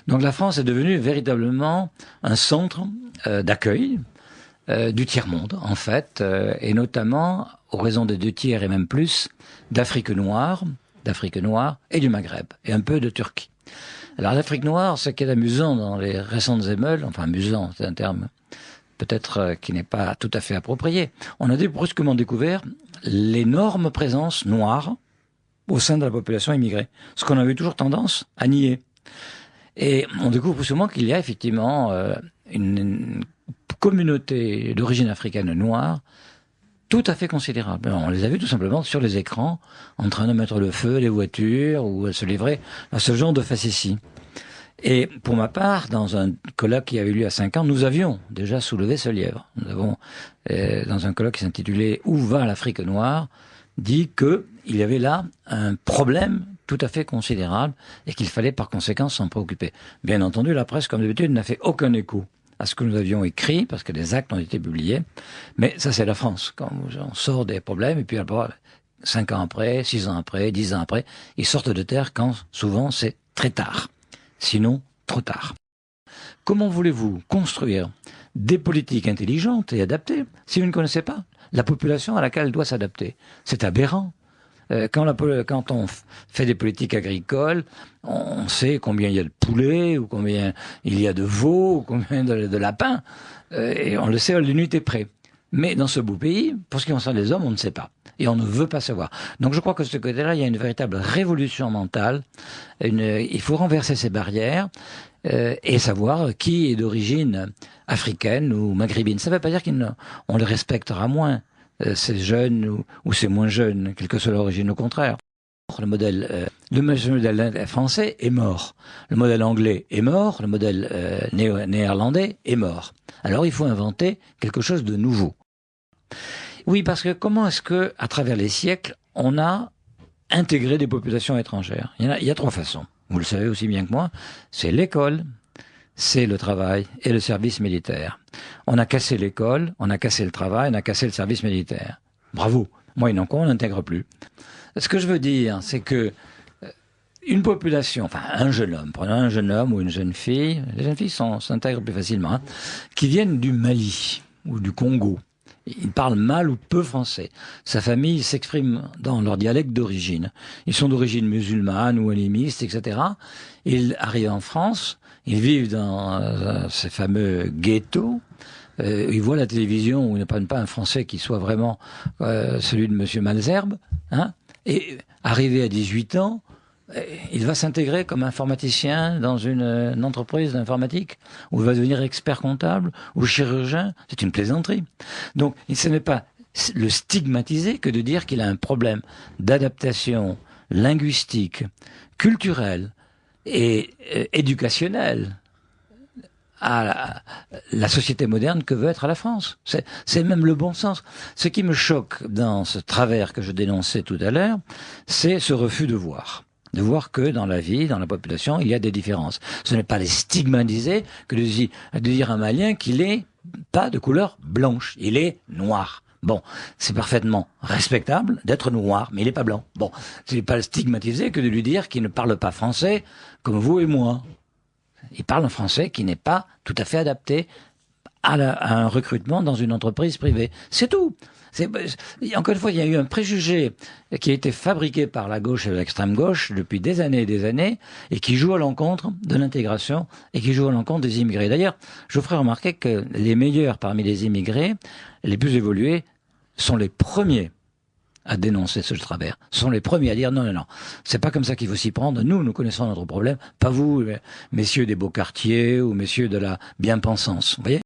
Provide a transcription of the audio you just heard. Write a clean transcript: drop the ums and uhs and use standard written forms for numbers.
Donc la France est devenue véritablement un centre d'accueil du tiers-monde, en fait, et notamment, aux raisons des 2 tiers et même plus, d'Afrique noire et du Maghreb, et un peu de Turquie. Alors l'Afrique noire, ce qui est amusant dans les récentes émeutes, enfin amusant, c'est un terme peut-être qui n'est pas tout à fait approprié, on a brusquement découvert l'énorme présence noire au sein de la population immigrée, ce qu'on avait toujours tendance à nier. Et on découvre brusquement qu'il y a effectivement une communauté d'origine africaine noire tout à fait considérable. On les a vus tout simplement sur les écrans, en train de mettre le feu, les voitures, ou se livrer à ce genre de facéties. Et pour ma part, dans un colloque qui avait eu lieu à 5 ans, nous avions déjà soulevé ce lièvre. Nous avons, dans un colloque qui s'intitulait « Où va l'Afrique noire ?», dit qu'il y avait là un problème tout à fait considérable et qu'il fallait par conséquent s'en préoccuper. Bien entendu, la presse, comme d'habitude, n'a fait aucun écho à ce que nous avions écrit, parce que des actes ont été publiés. Mais ça, c'est la France. Quand on sort des problèmes, et puis après, 5 ans après, 6 ans après, 10 ans après, ils sortent de terre quand, souvent, c'est très tard. Sinon, trop tard. Comment voulez-vous construire des politiques intelligentes et adaptées si vous ne connaissez pas la population à laquelle elle doit s'adapter? C'est aberrant. Quand on fait des politiques agricoles, on sait combien il y a de poulets, ou combien il y a de veaux, ou combien de lapins, et on le sait à l'unité près. Mais dans ce beau pays, pour ce qui concerne les hommes, on ne sait pas. Et on ne veut pas savoir. Donc je crois que de ce côté-là, il y a une véritable révolution mentale. Il faut renverser ces barrières et savoir qui est d'origine africaine ou maghrébine. Ça ne veut pas dire qu'on les respectera moins. C'est jeunes ou c'est moins jeunes, quelle que soit l'origine, au contraire. Le modèle français est mort. Le modèle anglais est mort. Le modèle néerlandais est mort. Alors il faut inventer quelque chose de nouveau. Oui, parce que comment est-ce que, à travers les siècles, on a intégré des populations étrangères? Il y a 3 façons. Vous le savez aussi bien que moi. C'est l'école, c'est le travail et le service militaire. On a cassé l'école, on a cassé le travail, on a cassé le service militaire. Bravo. Moyennant quoi, on n'intègre plus. Ce que je veux dire, c'est que une population, enfin un jeune homme, prenons un jeune homme ou une jeune fille, les jeunes filles s'intègrent plus facilement, qui viennent du Mali ou du Congo. Ils parlent mal ou peu français. Sa famille s'exprime dans leur dialecte d'origine. Ils sont d'origine musulmane ou animiste, etc. Ils arrivent en France, ils vivent dans ces fameux ghettos. Ils voient la télévision où ils ne prennent pas un français qui soit vraiment celui de Monsieur Malzerbe. Hein, et arrivé à 18 ans, il va s'intégrer comme informaticien dans une entreprise d'informatique, ou il va devenir expert comptable, ou chirurgien. C'est une plaisanterie. Donc, ce n'est pas le stigmatiser que de dire qu'il a un problème d'adaptation linguistique, culturelle et éducationnelle à la société moderne que veut être la France. C'est même le bon sens. Ce qui me choque dans ce travers que je dénonçais tout à l'heure, c'est ce refus de voir que dans la vie, dans la population, il y a des différences. Ce n'est pas les stigmatiser que de dire à un Malien qu'il est pas de couleur blanche, il est noir. Bon, c'est parfaitement respectable d'être noir, mais il n'est pas blanc. Bon, ce n'est pas le stigmatiser que de lui dire qu'il ne parle pas français comme vous et moi. Il parle un français qui n'est pas tout à fait adapté à un recrutement dans une entreprise privée. C'est tout. Encore une fois, il y a eu un préjugé qui a été fabriqué par la gauche et l'extrême gauche depuis des années et qui joue à l'encontre de l'intégration et qui joue à l'encontre des immigrés. D'ailleurs, je vous ferai remarquer que les meilleurs parmi les immigrés, les plus évolués, sont les premiers à dénoncer ce travers, sont les premiers à dire non, c'est pas comme ça qu'il faut s'y prendre. Nous connaissons notre problème, pas vous, messieurs des beaux quartiers ou messieurs de la bien-pensance. Vous voyez ?